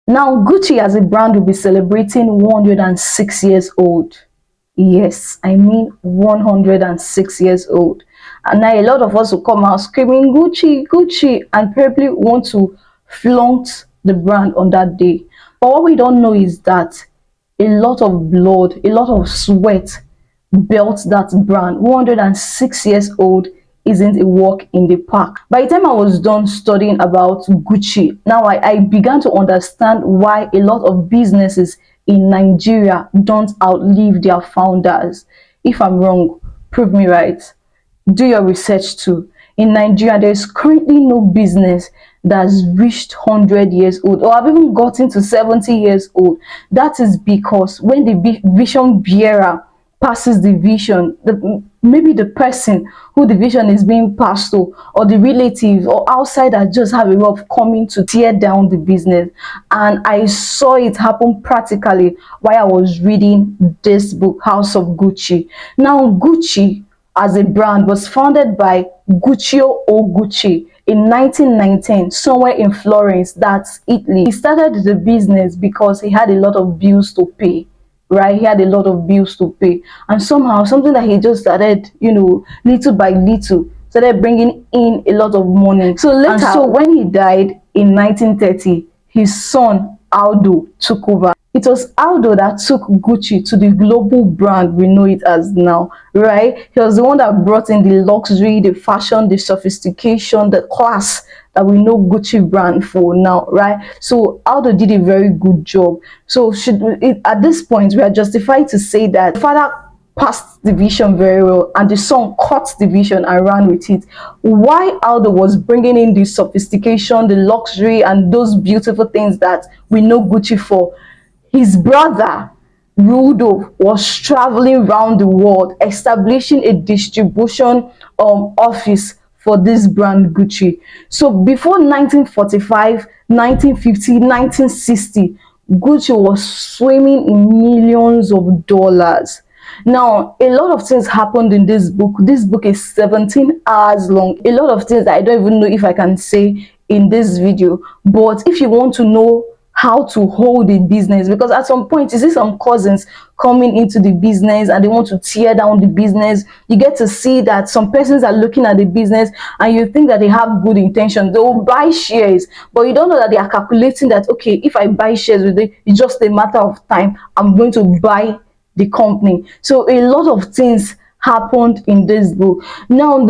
Now, Gucci as a brand will be celebrating 106 years old. Yes, I mean 106 years old. And now a lot of us will come out screaming Gucci, Gucci, and probably want to flaunt the brand on that day. But what we don't know is that a lot of blood, a lot of sweat built that brand. 106 years old isn't a walk in the park. By the time I was done studying about Gucci, now I began to understand why a lot of businesses in Nigeria don't outlive their founders. If I'm wrong, prove me right. Do your research too. In Nigeria, there is currently no business that's reached 100 years old or have even gotten to 70 years old. That is because when the vision bearer passes the vision, maybe the person who the vision is being passed to, or the relative or outsider just have a way of coming to tear down the business. And I saw it happen practically while I was reading this book, House of Gucci. Now, Gucci as a brand was founded by Guccio Gucci in 1919 somewhere in Florence, that's Italy. He started the business because he had a lot of bills to pay, right? He had a lot of bills to pay, and somehow something that he just started, little by little, started bringing in a lot of money. So later, and so when he died in 1930, his son Aldo took over. It was Aldo that took Gucci to the global brand we know it as now, right? He was the one that brought in the luxury, the fashion, the sophistication, the class that we know Gucci brand for now, right? So Aldo did a very good job. So at this point, we are justified to say that the father passed the vision very well and the son caught the vision and ran with it. Why Aldo was bringing in the sophistication, the luxury, and those beautiful things that we know Gucci for, his brother Rudolph was traveling around the world establishing a distribution office for this brand Gucci. So before 1945, 1950, 1960, Gucci was swimming in millions of dollars. Now, a lot of things happened in this book. This book is 17 hours long. A lot of things that I don't even know if I can say in this video. But if you want to know how to hold a business, because at some point you see some cousins coming into the business and they want to tear down the business, you get to see that some persons are looking at the business and you think that they have good intentions. They will buy shares, but you don't know that they are calculating that, okay, if I buy shares with it, it's just a matter of time, I'm going to buy the company. So a lot of things happened in this book. Now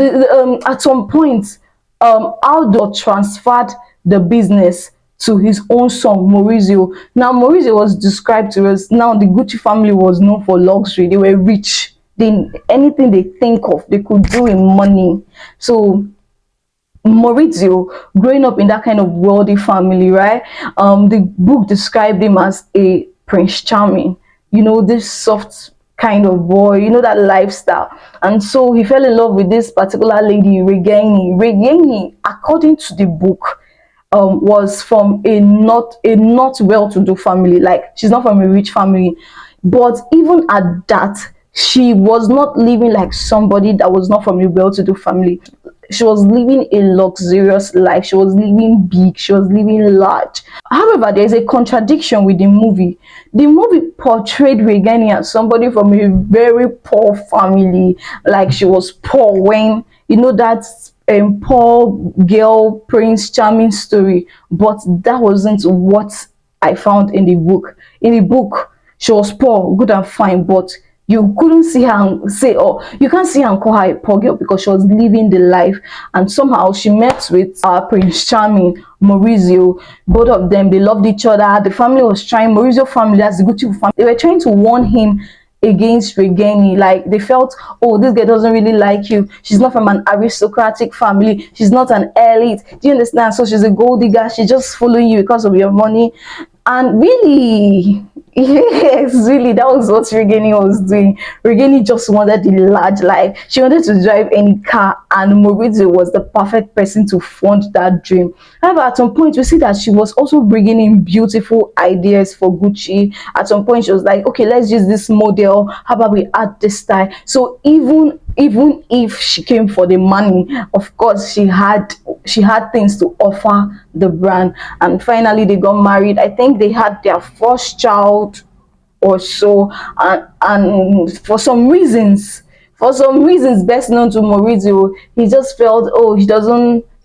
at some point, Aldo transferred the business to his own son Maurizio. Now Maurizio was described to us. Now the Gucci family was known for luxury. They were rich. Anything they think of, they could do in money. So Maurizio, growing up in that kind of wealthy family, right? The book described him as a Prince Charming. This soft kind of boy, that lifestyle. And so he fell in love with this particular lady, Reggiani. Reggiani, according to the book, was from a not well-to-do family. Like, she's not from a rich family, but even at that, she was not living like somebody that was not from a well-to-do family. She was living a luxurious life. She was living big. She was living large. However, there's a contradiction with the movie. The movie portrayed Reggiani as somebody from a very poor family. Like, she was poor when, that poor girl Prince Charming story. But that wasn't what I found in the book. In the book, she was poor, good and fine, but you couldn't see her and say, oh, you can't see her and call her a poor girl because she was living the life. And somehow she met with Prince Charming, Maurizio. Both of them, they loved each other. The family was trying, Maurizio family, that's the Gucci family, they were trying to warn him against Reggiani. Like, they felt, oh, this girl doesn't really like you. She's not from an aristocratic family. She's not an elite. Do you understand? So she's a gold digger. She's just following you because of your money. And really, yes, really, that was what Reggiani was doing. Reggiani just wanted the large life. She wanted to drive any car, and Maurizio was the perfect person to fund that dream. However, at some point, we see that she was also bringing in beautiful ideas for Gucci. At some point, she was like, okay, let's use this model. How about we add this style? So even even if she came for the money, of course she had things to offer the brand. And finally they got married. I think they had their first child or so. And for some reasons best known to Maurizio, he just felt, oh, he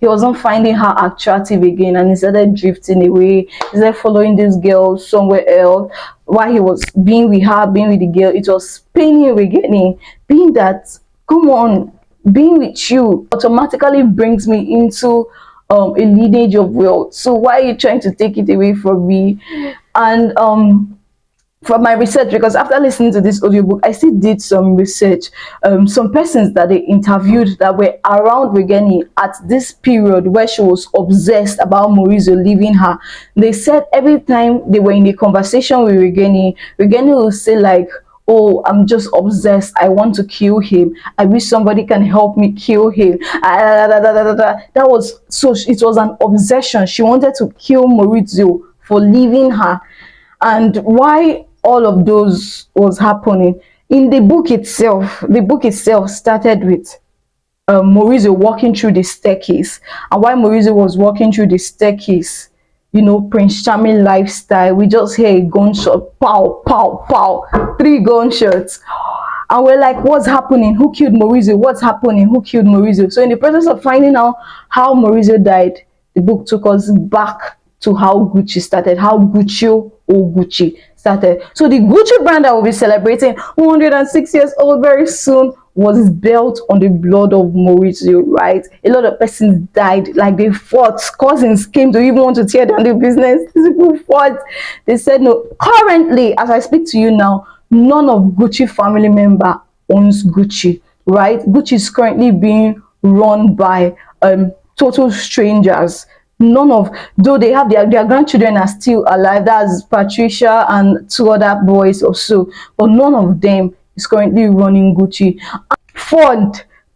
wasn't finding her attractive again, and he started drifting away. He started following this girl somewhere else. While he was being with her, being with the girl, it was paining Regeni, being that, come on, being with you automatically brings me into a lineage of wealth. So why are you trying to take it away from me? And from my research, because after listening to this audiobook, I still did some research. Some persons that they interviewed that were around Regeni at this period where she was obsessed about Maurizio leaving her, they said every time they were in a conversation with Regeni will say like, oh, I'm just obsessed, I want to kill him, I wish somebody can help me kill him. That was, so it was an obsession. She wanted to kill Maurizio for leaving her. And why all of those was happening, in the book itself started with Maurizio walking through the staircase. And while Maurizio was walking through the staircase, Prince Charming lifestyle, we just hear a gunshot, pow, pow, pow, three gunshots. And we're like, what's happening? Who killed Maurizio? What's happening? Who killed Maurizio? So in the process of finding out how Maurizio died, the book took us back to how Gucci started, how Gucci started. So the Gucci brand that will be celebrating 106 years old very soon was built on the blood of Maurizio, right? A lot of persons died, like they fought. Cousins came to even want to tear down the business. These people fought. They said no. Currently, as I speak to you now, none of Gucci family member owns Gucci, right? Gucci is currently being run by total strangers. None of, though they have their grandchildren are still alive, that's Patrizia and two other boys or so, but none of them is currently running Gucci.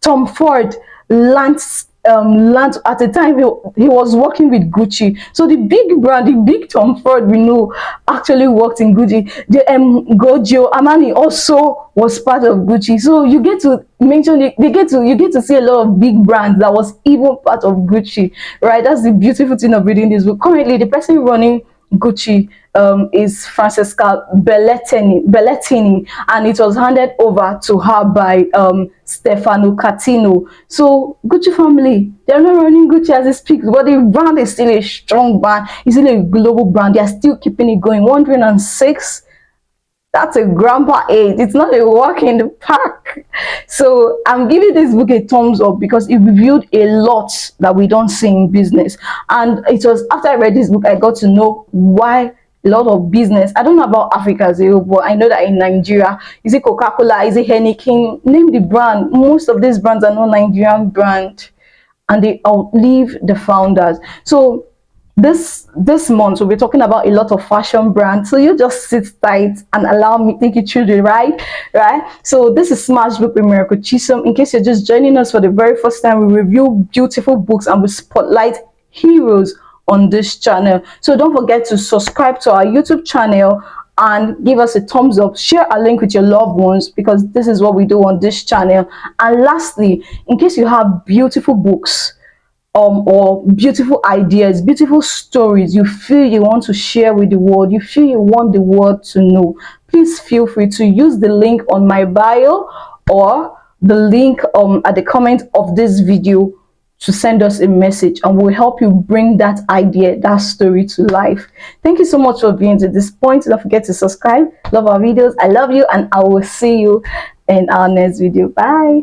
Tom Ford learned at the time he was working with Gucci. So the big brand, the big Tom Ford we know actually worked in Gucci. The Gojo Armani also was part of Gucci. So you get to mention you get to see a lot of big brands that was even part of Gucci, right? That's the beautiful thing of reading this book. Currently, the person running Gucci is Francesca Bellettini, and it was handed over to her by Stefano Catino. So Gucci family, they're not running Gucci as it speaks, but the brand is still a strong brand. It's still a global brand. They're still keeping it going. 106, that's a grandpa age. It's not a walk in the park. So I'm giving this book a thumbs up because it revealed a lot that we don't see in business. And it was after I read this book I got to know why a lot of business, I don't know about Africa as a whole, but I know that in Nigeria, is it Coca-Cola, is it Heineken, name the brand, most of these brands are not Nigerian brand, and they outlive the founders. So this month we'll be talking about a lot of fashion brands, so you just sit tight and allow me take you through the right. So this is Smash Book with Miracle Chisom. In case you're just joining us for the very first time, we review beautiful books and we spotlight heroes on this channel. So don't forget to subscribe to our YouTube channel and give us a thumbs up. Share a link with your loved ones, because this is what we do on this channel. And lastly, in case you have beautiful books or beautiful ideas, beautiful stories you feel you want to share with the world, you feel you want the world to know, please feel free to use the link on my bio or the link at the comment of this video to send us a message, and we'll help you bring that idea, that story to life. Thank you so much for being to this point. Don't forget to subscribe. Love our videos. I love you, and I will see you in our next video. Bye.